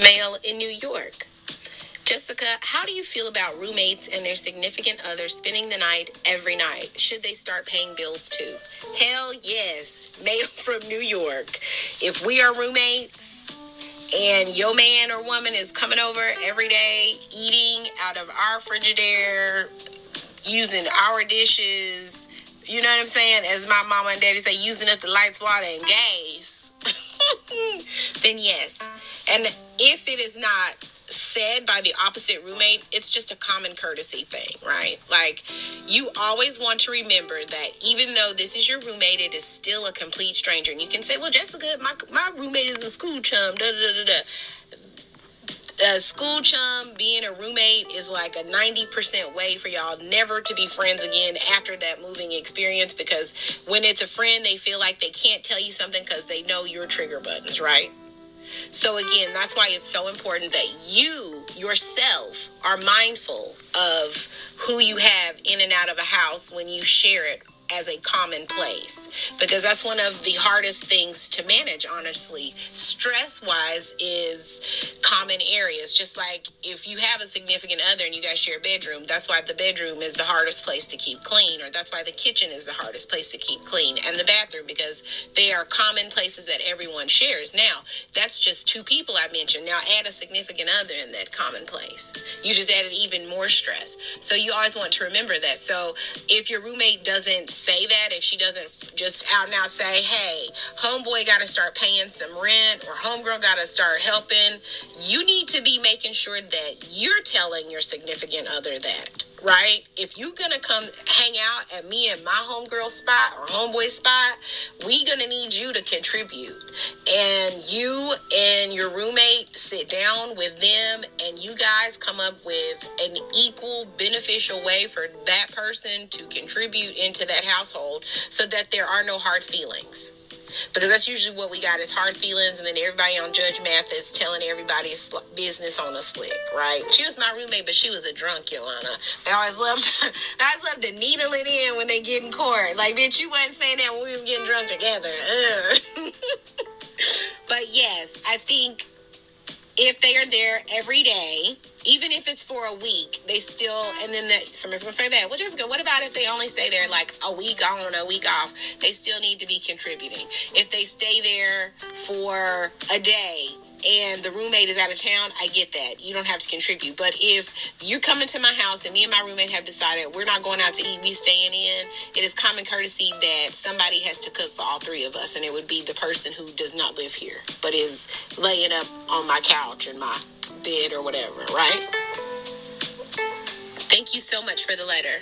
Mail in New York. Jessica, how do you feel about roommates and their significant others spending the night every night? Should they start paying bills too? Hell yes. Mail from New York. If we are roommates and your man or woman is coming over every day, eating out of our Frigidaire, using our dishes, you know what I'm saying? As my mama and daddy say, using up the lights, water, and gas, then yes. And if it is not said by the opposite roommate, it's just a common courtesy thing, right? Like, you always want to remember that even though this is your roommate, it is still a complete stranger. And you can say, well, Jessica, my roommate is a school chum, da da da da. A school chum being a roommate is like a 90% way for y'all never to be friends again after that moving experience, because when it's a friend, they feel like they can't tell you something because they know your trigger buttons, right? So again, that's why it's so important that you yourself are mindful of who you have in and out of a house when you share it as a common place, because that's one of the hardest things to manage, honestly, stress-wise, is common areas. Just like if you have a significant other and you guys share a bedroom, that's why the bedroom is the hardest place to keep clean, or that's why the kitchen is the hardest place to keep clean, and the bathroom, because they are common places that everyone shares. Now, that's just two people I mentioned. Now add a significant other in that common place. You just added even more stress. So you always want to remember that. So if your roommate doesn't say that, if she doesn't just out and out say, hey, homeboy got to start paying some rent, or homegirl got to start helping, you need to be making sure that you're telling your significant other that, right? If you're going to come hang out at me and my homegirl spot or homeboy spot, we going to need you to contribute. And you and your roommate sit down with them and you guys come up with an equal beneficial way for that person to contribute into that household, so that there are no hard feelings. Because that's usually what we got, is hard feelings, and then everybody on Judge Mathis telling everybody's business on a slick, right? She was my roommate, but she was a drunk, Yolanda. They always loved to needle it in when they get in court. Like, bitch, you wasn't saying that when we was getting drunk together. But yes, I think if they are there every day, even if it's for a week, they still, and then somebody's going to say that, well, Jessica, what about if they only stay there like a week on, a week off? They still need to be contributing. If they stay there for a day and the roommate is out of town, I get that. You don't have to contribute. But if you come into my house and me and my roommate have decided we're not going out to eat, we staying in, it is common courtesy that somebody has to cook for all three of us. And it would be the person who does not live here, but is laying up on my couch in my bed or whatever, right? Thank you so much for the letter.